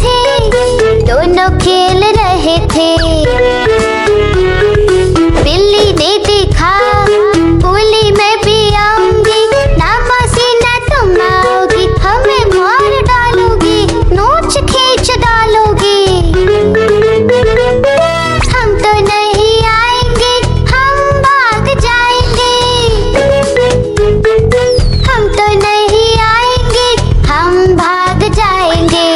थे, दोनों खेल रहे थे। बिल्ली ने देखा, बोली मैं भी आऊंगी, ना मासी ना तुम आओगी, हमें मार डालोगी, नोच खींच डालोगी। हम तो नहीं आएंगे, हम भाग जाएंगे। हम तो नहीं आएंगे, हम भाग जाएंगे।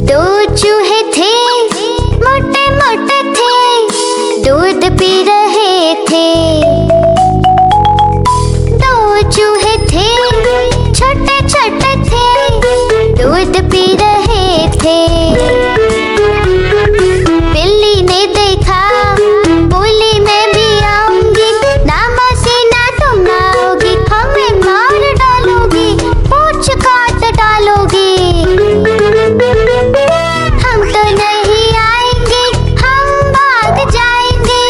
दो चूहे थे, मोटे मोटे थे, दूध पी रहे थे। दो चूहे थे, छोटे छोटे थे, दूध पी रहे थे। बिल्ली ने देखा, बोली मैं भी आऊंगी, ना मासी ना तुम आओगी, हमें मार डालोगी, पूंछ काट डालोगी। हम तो नहीं आएंगे, हम भाग जाएंगे।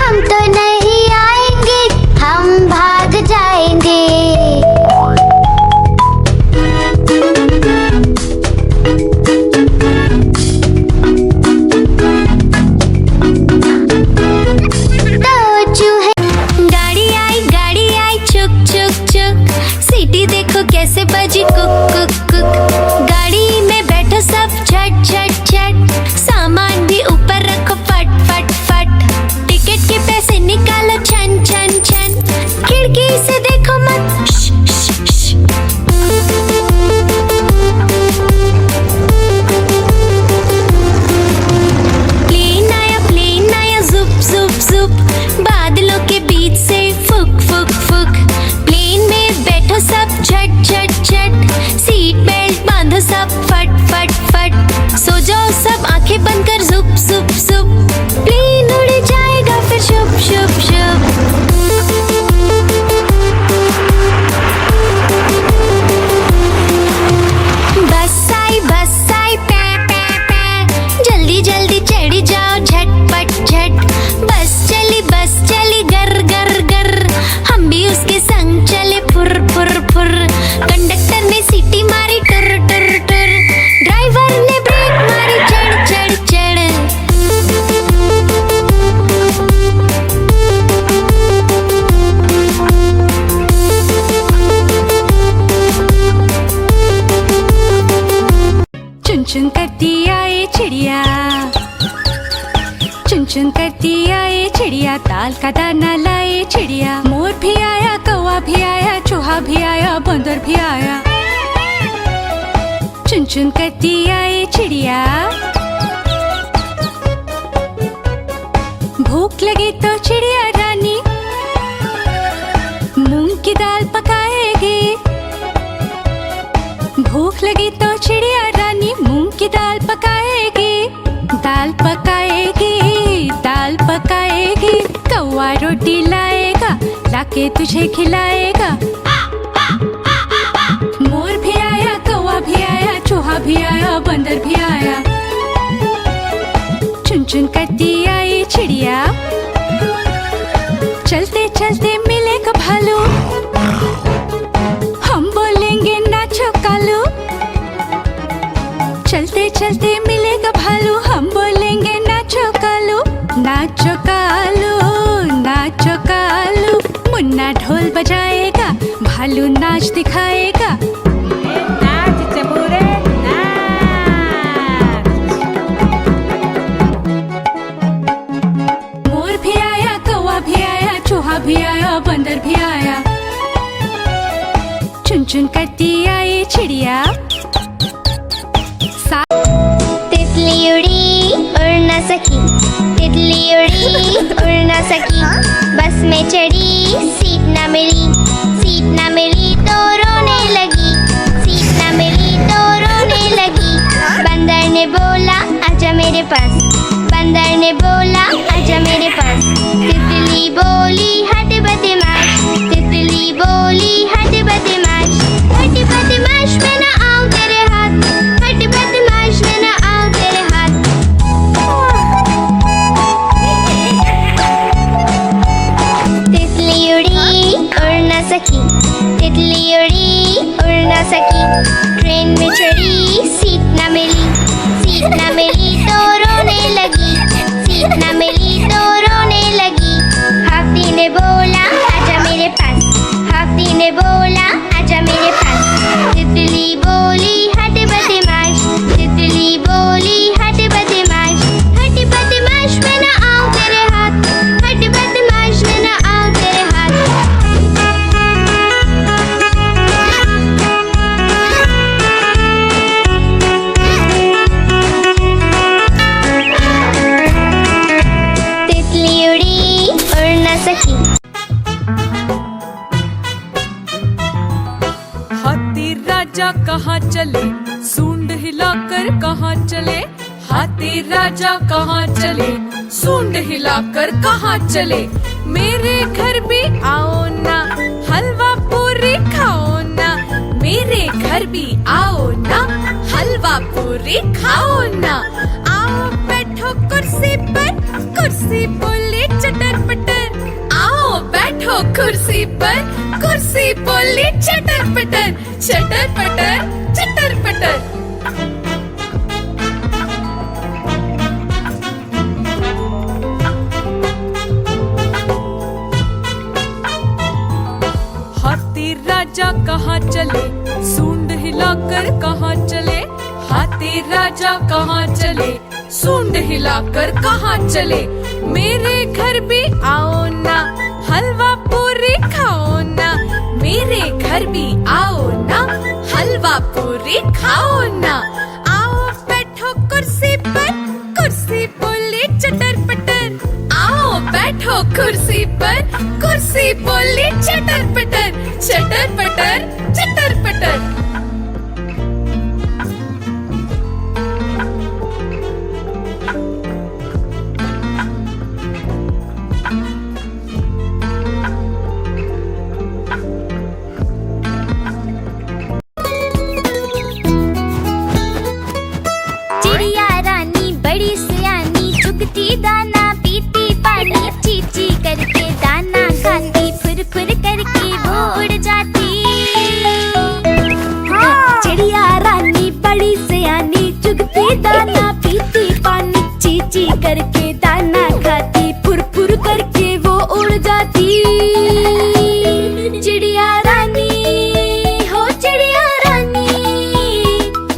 हम तो नहीं आएंगे, हम भाग जाएंगे। दो चूहे। गाड़ी आई चुक चुक चुक, सीटी देखो कैसे बजी कुक कुक कुक। गाड़ी में बैठो सब झट झट झट, सामान भी ऊपर रखो फट फट फट। टिकट के पैसे निकालो छन छन छन, खिड़की से देखो मत श, श, श। प्लेन आया जुप जुप जुप, बादलों के बीच से फुक फुक फुक। प्लेन में बैठो सब झट झट झट, सीट बेल्ट बांधो सब फट फट फट। सो जाओ सब आंखें बंद कर जुप जुप जुप, प्लेन उड़ जाएगा फिर शुप शुप शुप। बस आई पै पै पै, जल्दी जल्दी चढ़ी जाओ झटपट झट। बस चली गर गर गर, हम भी उसके संग चले फुर फुर फुर। कंडक्टर ने सीटी मारी टुर टुर टुर, ड्राइवर ने ब्रेक मारी चढ़ चढ़ चढ़। चुन चुन करती आए चिड़िया, चुन चुन करती आए चिड़िया, ताल का दाना लाए चिड़िया। मोर भी आया, कौवा भी आया, चूहा भी आया, बंदर भी आया। चुन चुन करती आए चिड़िया। भूख लगी तो चिड़िया रानी मूंग की दाल पकाएगी। भूख लगी तो चिड़िया रानी मूंग की दाल पकाएगी। दाल पकाएगी, दाल पकाएगी, कौवा रोटी लाएगा, लाके तुझे खिलाएगा। मोर भी आया, कौवा भी आया, चूहा भी आया, बंदर भी आया। चुन चुन करती आई चिड़िया। चलते चलते मिलेगा भालू, हम बोलेंगे नाचो कालू। चलते चलते मिलेगा भालू, हम बोलेंगे नाचो कालू। नाचो कालू, नाचो कालू, मुन्ना ढोल बजाएगा, भालू नाच दिखाएगा। नाच चबूरे नाच। मोर भी आया, कौवा भी आया, चूहा भी आया, बंदर भी आया। चुन चुन करती आई चिड़िया। तितली उड़ी उड़ न सकी, तितली उड़ी उड़ न सकी, बस में चढ़ी सीट न मिली, सीट न मिली तो रोने लगी, सीट न मिली तो रोने लगी। बंदर ने बोला आजा मेरे पास, बंदर ने बोला आजा मेरे पास। तितली बोली हट बदमाश, तितली बोली हट बदमाश, हट बदमाश मैं न आऊं तेरे हाथ, हट बदमाश मैं न आऊं तेरे हाथ। तितली उड़ी उड़ न सकी। तितली उड़ी उड़ ना सकी, ट्रेन में चढ़ी सीट न मिली। सीट न मिली तो रोने लगी, सीट न मिली तो रोने लगी। हाथी ने बोला आजा मेरे पास, हाथी ने बोला आजा मेरे पास। तितली बोली हट बदमाश, तितली बोली हट बदमाश। हट बदमाश मैं ना आऊं तेरे हाथ, हट बदमाश मैं ना आऊं तेरे हाथ। तितली उड़ी उड़ ना सकी। हाथी राजा कहाँ चले, सूंड हिलाकर कहाँ चले। हाथी राजा कहाँ चले, सूंड हिलाकर कहाँ चले। मेरे घर भी आओ ना, हलवा पूरी खाओ ना। मेरे घर भी आओ ना, हलवा पूरी खाओ ना। आओ बैठो कुर्सी पर, कुर्सी बोले चटर पटर। आओ बैठो कुर्सी पर, कुर्सी बोली चटर पटर। चटर पटर चटर पटर। हाथी राजा कहाँ चले, सूंड हिलाकर कहाँ चले। हाथी राजा कहाँ चले, सूंड हिलाकर कहाँ चले। मेरे घर भी आओ ना, हलवा पूरी खाओ ना। मेरे घर भी आओ ना, हलवा पूरी खाओ ना। आओ बैठो कुर्सी पर, कुर्सी बोली चटर पटर। आओ बैठो कुर्सी पर, कुर्सी बोली चटर पटर। चटर पटर चटर पटर। चिड़िया रानी बड़ी सियानी, चुगती दाना पीती पानी। ची ची करके दाना खाती, फुर फुर करके वो उड़ जाती। चिड़िया रानी बड़ी सियानी, चुगती दाना पीती पानी। ची ची करके दाना खाती, फुर फुर करके वो उड़ जाती। चिड़िया रानी हो चिड़िया रानी,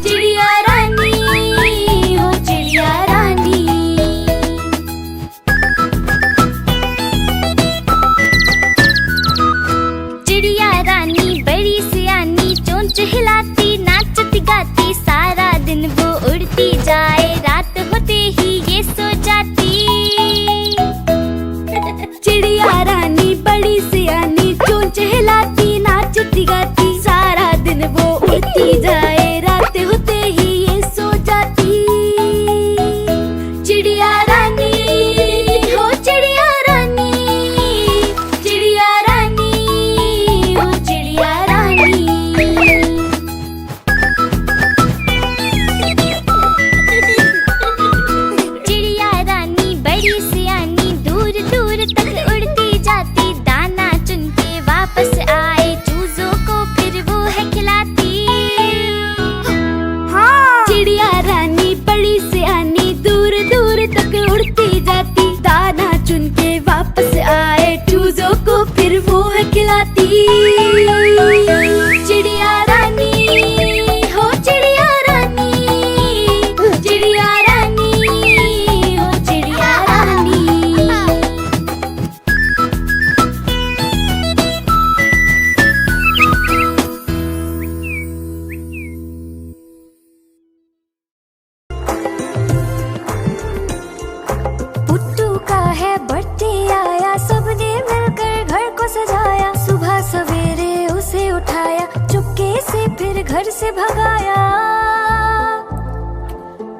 चिड़िया रानी हो चिड़िया रानी। चिड़िया रानी बड़ी सियानी, चोंच हिलाती नाचती गाती। सारा दिन वो उड़ती जाए, रात होते ही ये सो जाती। चिड़िया रानी बड़ी सियानी, चोंच हिलाती नाचती गाती। सारा दिन वो उड़ती जाए, रात होते ही ये सो जाती। चिड़िया रानी हो चिड़िया रानी, चिड़िया रानी हो चिड़िया रानी। चिड़िया रानी बड़ी सियानी, दूर दूर तक उड़ती जाती। दाना चुन के वापस आए, चूजों को फिर वो है खिलाती। चिड़िया रानी बड़ी सियानी, दूर दूर तक उड़ती जाती। दाना चुन के वापस आए, चूजों को फिर वो है खिलाती। चिड़िया रानी हो चिड़िया रानी, चिड़िया रानी हो चिड़िया रानी। पुट्टू का है बर्थडे आया, सबने मिलकर घर को सजाया। सुबह सवेरे उसे उठाया, चुपके से फिर घर से भगाया।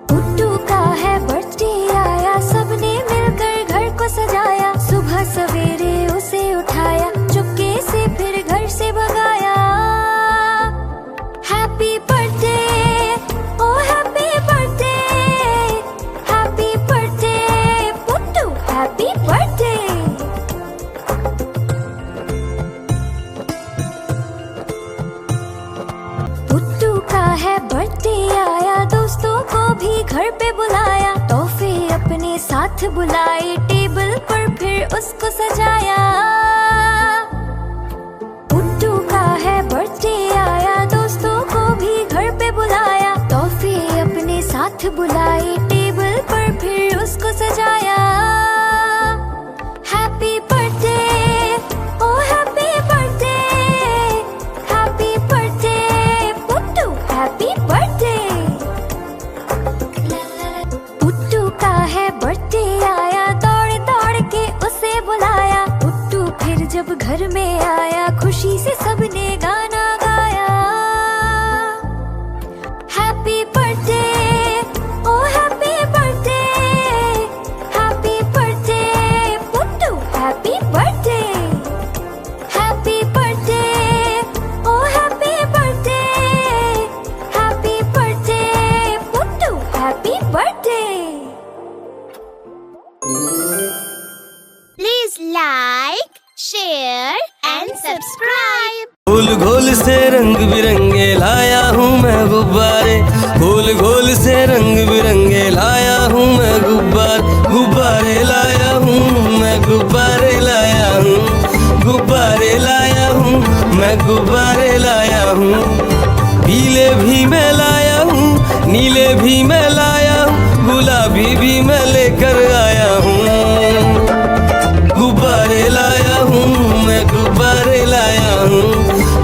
पुट्टू का है बर्थडे आया, सबने मिलकर घर को सजाया। सुबह सवेरे उसे उठाया, चुपके से फिर घर से भगाया। Happy birthday oh happy birthday, happy birthday Puttu, happy birthday. है बर्थडे आया, दोस्तों को भी घर पे बुलाया, तोहफे अपने साथ बुलाए, टेबल पर फिर उसको सजाया। पुट्टू का है बर्थडे आया, दोस्तों को भी घर पे बुलाया, तोहफे अपने साथ बुलाए, टेबल पर फिर उसको सजाया। Happy birthday, oh happy birthday, happy birthday Puttu, happy birthday. Puttu का है बर्थडे आया, दौड़ दौड़ के उसे बुलाया, पुट्टू फिर जब घर में आया, खुशी से सबने गाना गाया। Happy birthday, oh happy birthday, happy birthday Puttu, happy birthday. Happy birthday, oh happy birthday, happy birthday Puttu, happy birthday. Please like, share and subscribe. गोल गोल से रंग बिरंगे लाया हूँ मैं गुब्बारे, गोल गोल से रंग बिरंगे लाया हूँ मैं गुब्बारे लाया हूँ मैं, गुब्बारे लाया हूँ, गुब्बारे लाया हूँ मैं, गुब्बारे लाया हूँ। पीले भी मैं लाया हूँ, नीले भी मैं लाया हूँ, गुलाबी भी मैं लेकर आया हूँ। गुब्बारे लाया हूँ मैं, गुब्बारे लाया हूँ,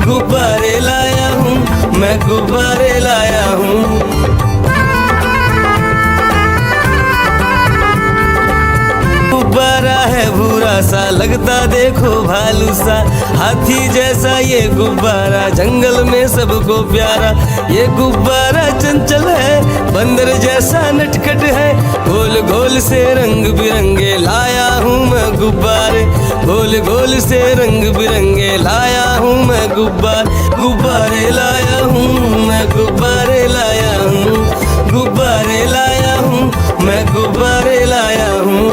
गुब्बारे लाया हूँ मैं, गुब्बारे लाया हूँ। गुब्बारा है भूरा सा, लगता देखो भालू सा, हाथी जैसा ये गुब्बारा, जंगल में सबको प्यारा। ये गुब्बारा चंचल है, बंदर जैसा नटखट है, गोल गोल से रंग बिरंगे लाया हूँ मैं गुब्बारे, गोल गोल से रंग बिरंगे लाया हूँ मैं गुब्बारे लाया हूँ मैं, गुब्बारे लाया हूँ, गुब्बारे लाया हूँ मैं, गुब्बारे लाया हूँ।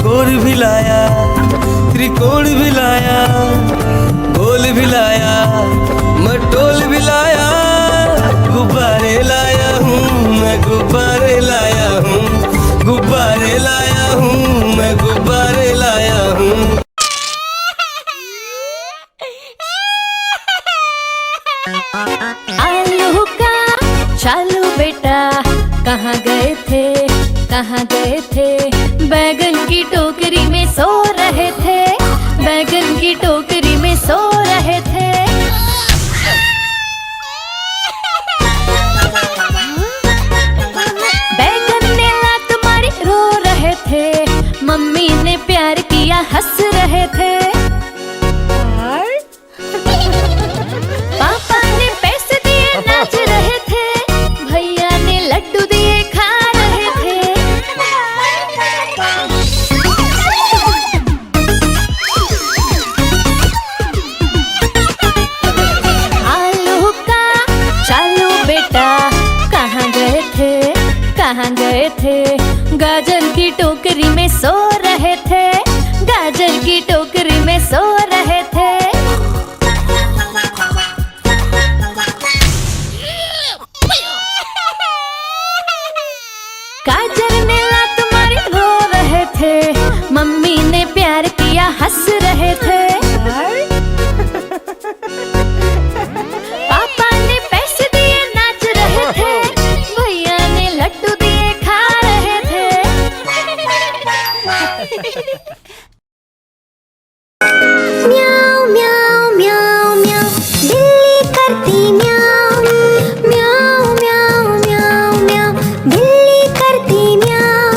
गोल भी लाया, त्रिकोण भी लाया, गोल भी लाया, मटोल भी लाया, गुब्बारे लाया हूँ मैं, गुब्बारे लाया हूँ, गुब्बारे लाया हूँ मैं, गुब्बारे लाया हूँ। आलू का चालू बेटा, कहाँ गए थे, कहाँ गए थे, बैगन की टोकरी में सो रहे थे, बैगन की टोकरी में सो रहे थे। बैगन ने लात मारी, रो रहे थे, मम्मी ने प्यार किया, हंस रहे थे। पापा ने पैसे दिए, नाच रहे थे, भैया ने लड्डू दिए, खा रहे थे। आलू का चालू बेटा, कहाँ गए थे, कहाँ गए थे, गाजर की टोकरी में सो रहे थे, गाजर की टोकरी में सो रहे थे। गाजर ने लात मारी, रो रहे थे, मम्मी ने प्यार किया, हंस रहे थे। पापा ने पैसे दिए, नाच रहे थे, भैया ने लड्डू दिए, खा रहे थे। म्याऊ म्याऊ म्याऊ म्याऊ, बिल्ली करती म्याऊ, म्याऊ म्याऊ म्याऊ म्याऊ, बिल्ली करती म्याऊ।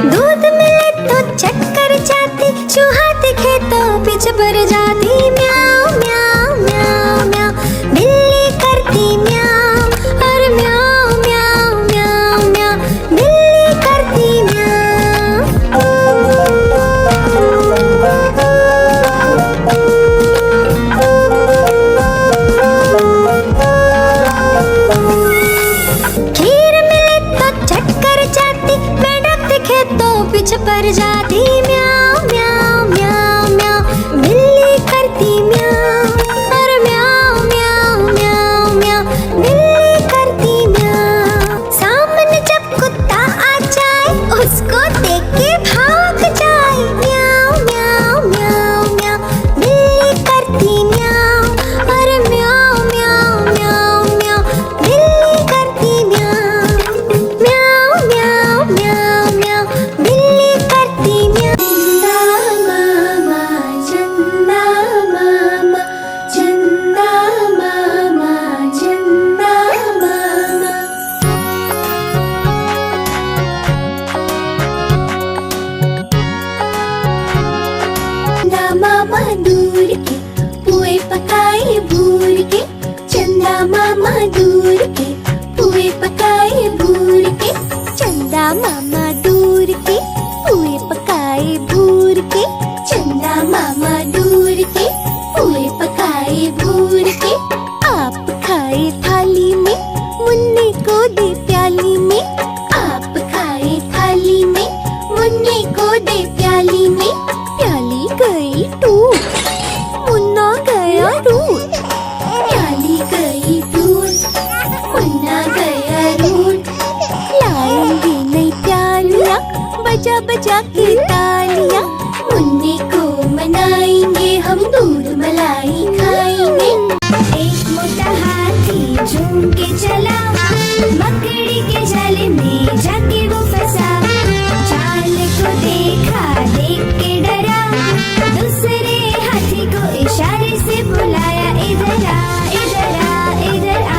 दूध मिले तो चक्कर जाती, चूहा दिखे तो पिच भर जाती, म्याऊ म्याऊ म्याऊ म्याऊ, बिल्ली करती म्याऊ, और म्याऊ म्याऊ म्याऊ म्याऊ, बिल्ली करती म्याऊ। खीर मिले तो चक्कर जाती, मेंढक दिखे तो पिच पर जाती, म्याऊ म्याऊ म्याऊ म्याऊ, बिल्ली करती मामा दूर के पुए पकाए भूर के, चंदा मामा दूर के पुए पकाए भूर के, चंदा मामा दूर के पुए पकाए भूर के, चंदा मामा दूर के पुए पकाए भूर के। आप खाए थाली में, मुन्ने को दे प्याली में, आप खाए थाली में, मुन्ने को दे प्याली में। प्याली गई टूट, मुन्ना गया रूठ, प्याली गई टूट, मुन्ना गया रूठ। लाएंगे नई प्यालियाँ, बजा बजा के तालियाँ, मुन्ने को मनाएंगे हम, दूध मलाई खाएंगे। एक मोटा हाथी झूम के चला, मकड़ी के जाल में जाके वो फंसा। जाल को देखा, देख के डरा, दूसरे हाथी को इशारे से बुलाया, इधर आ इधर आ इधर आ।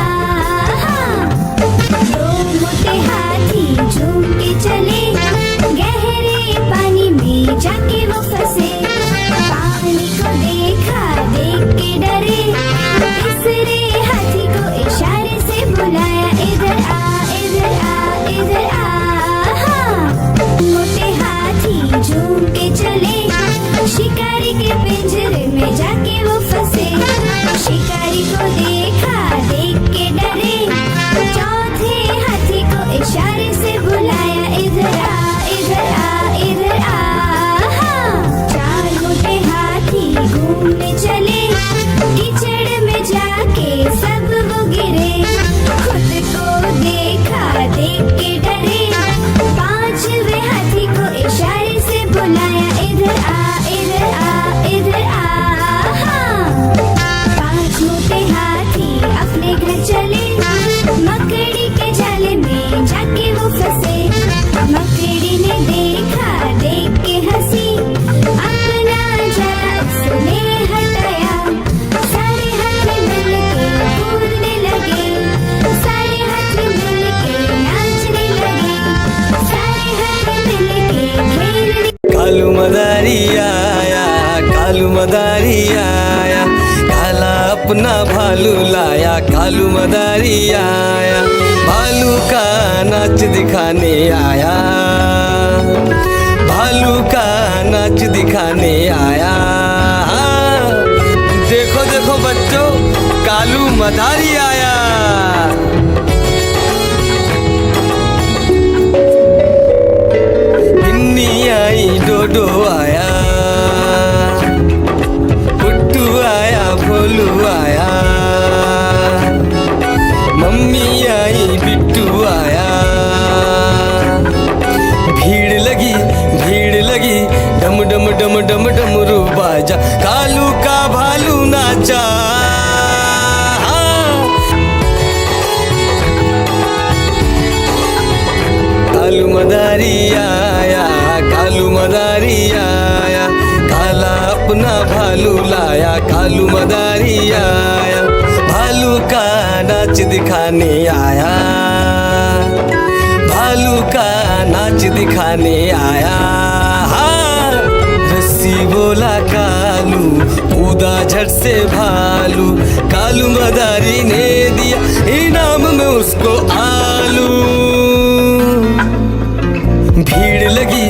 दो मोटे हाथी झूम के चले, गहरे पानी में जाके वो फंसे। पानी को देखा, देख के डरे, तीसरे हाथी को इशारे से बुलाया, इधर आ इधर आ इधर आ। मोटे हाथी झूम के चले, शिकारी के पिंजरे में जाके वो फंसे। शिकारी को देखा, देख के डरे, चौथे हाथी को इशारे से बुलाया, इधर आ इधर आ इधर आ। चार मोटे हाथी घूमने चले, कीचड़ में जाके सब वो गिरे। खुद को देखा, देख के डरे, पांचवे हाथी को इशारे से बुलाया, इधर आ इधर आ इधर आ। पांच मोटे हाथी अपने घर चले, मकड़ी के जाल में जाके वो फंसे। मकड़ी ने देखा, देख के हंसी, अपना जाल उसने हटाया। सारे हाथी मिलके कूदने लगे, सारे हाथी मिलके नाचने लगे, सारे हाथी मिलके खेलने। कालू मदारी आया, कालू मदारी आया, काला अपना भालू लाया, कालू मदारी आया, भालू का नाच दिखाने आया, भालू का नाच दिखाने आया। देखो देखो बच्चों, कालू मदारी आया। गिन्नी आई, डोडो आया, पुट्टू आया, भोलू आया, मम्मी आई, बिट्टू आया। भीड़ लगी, डम डम डम डम डमरू बाजा, कालू का भालू नाचा। कालू मदारी आया, कालू मदारी आया, काला अपना भालू लाया, कालू मदारी आया, भालू का नाच दिखाने आया, भालू का नाच दिखाने आया। रस्सी बोला कालू, कूदा झट से भालू, कालू मदारी ने दिया इनाम में उसको आलू। भीड़ लगी,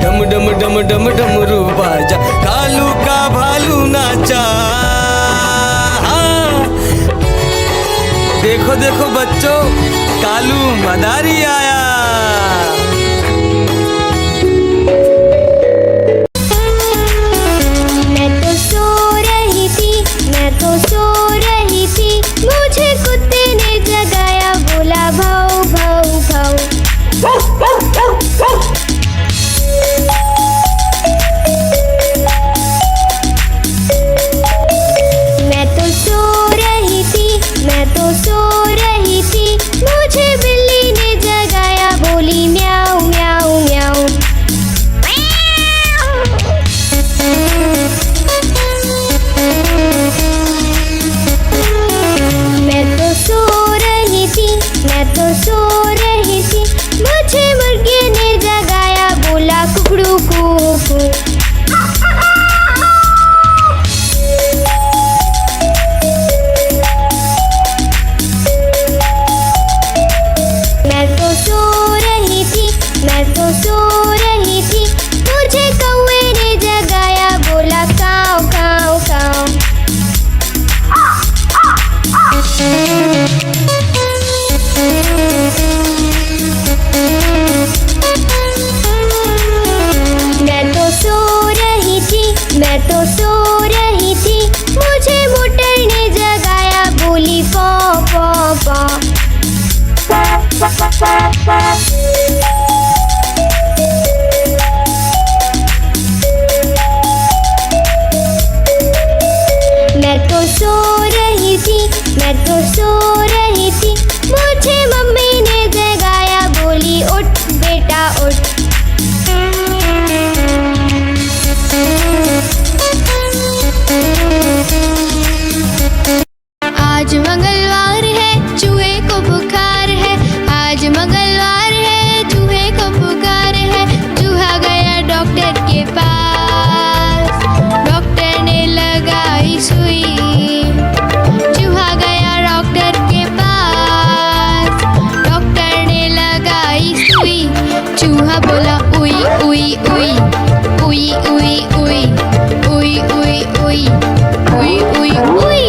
डम डम डम डम डमरू बाजा, कालू का भालू नाचा। देखो देखो बच्चों, कालू मदारी आया। मैं तो सो रही थी, मुझे कुत्ते ने जगाया, बोला भाऊ भाऊ भाऊ। मैं तो सो रही थी, मुझे बिल्ली ने जगाया, सो रही थी, मैं तो सो रही थी। मुझे मम्मी ने जगाया, बोली उठ बेटा उठ। आज मंगलवार है, चूहे को बुखार है। आज मंगलवार है, चूहे को बुखार है। चूहा गया डॉक्टर के पास, डॉक्टर ने लगाई सुई। चूहा गया डॉक्टर के पास, डॉक्टर ने लगाई सुई। चूहा बोला उई उई उई उई उई उई उई उई उई उई उई उई।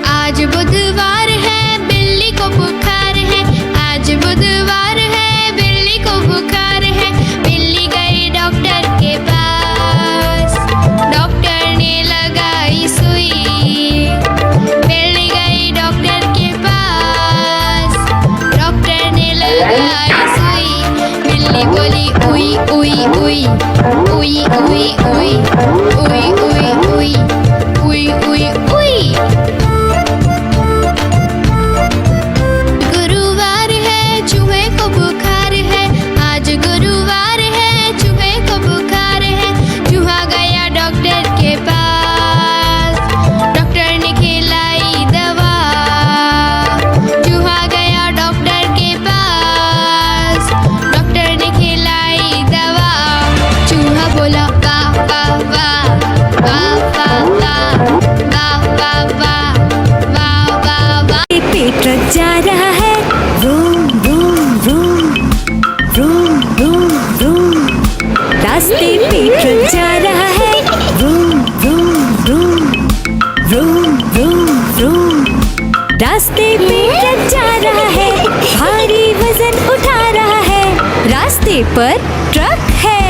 आज बुधवार है, बिल्ली को बुखार है। आज बुधवार है, बिल्ली को बुखार है। बिल्ली गई डॉक्टर के पास, डॉक्टर ने लगाई सुई। बिल्ली गई डॉक्टर के पास, डॉक्टर ने लगाई सुई। बिल्ली बोली उई उई उई उई उई उई उई उई उई उई उई उई। गुरुवार है, चूहे को बुखार है। आज गुरुवार है, चूहे को बुखार है। चूहा गया डॉक्टर के पास, डॉक्टर ने खिलाई दवा। चूहा गया डॉक्टर के पास, डॉक्टर ने खिलाई दवा। चूहा बोला वाह वाह वाह वाह वाह वाह वाह वाह वाह वाह वाह। पे ट्रक जा रहा है, room room room room room room. रास्ते पे ट्रक जा रहा है, room room room room room room. रास्ते पे ट्रक जा रहा है, भारी वजन उठा रहा है। रास्ते पर ट्रक है।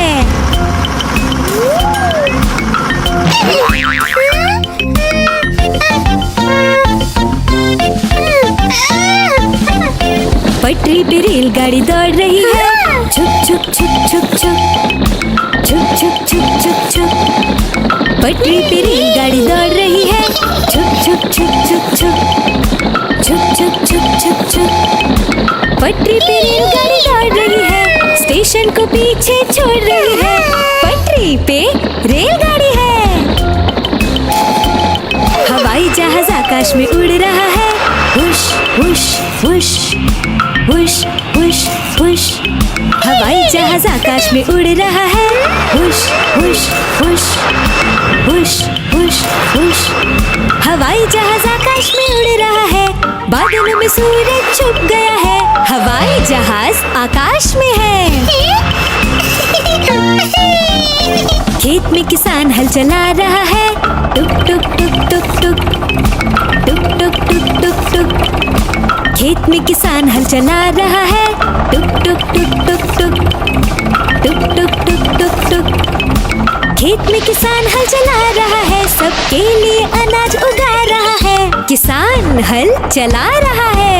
पटरी पे रेलगाड़ी दौड़ रही है, छुक छुक छुक छुक छुक छुक छुक छुक छुक छुक। पटरी पे रेलगाड़ी दौड़ रही है, छुक छुक छुक छुक छुक छुक छुक छुक छुक छुक। पटरी पे रेलगाड़ी दौड़ रही है, स्टेशन को पीछे छोड़ रही है। पटरी पे रेलगाड़ी है। हवाई जहाज आकाश में उड़ रहा है, हुश हुश हुश हुश हुश हुश। हवाई जहाज आकाश में उड़ रहा है, हुश हुश हुश हुश हुश हुश। हवाई जहाज आकाश में उड़ रहा है, बादलों में सूरज छुप गया है। हवाई जहाज आकाश में है। खेत में किसान हल चला रहा है, टुक टुक टुक टुक टुक टुक टुक टुक टुक टुक। खेत में किसान हल चला रहा है, टुक टुक टुक टुक टुक टुक टुक टुक टुक टुक। खेत में किसान हल चला रहा है, सबके लिए अनाज उगा रहा है। किसान हल चला रहा है।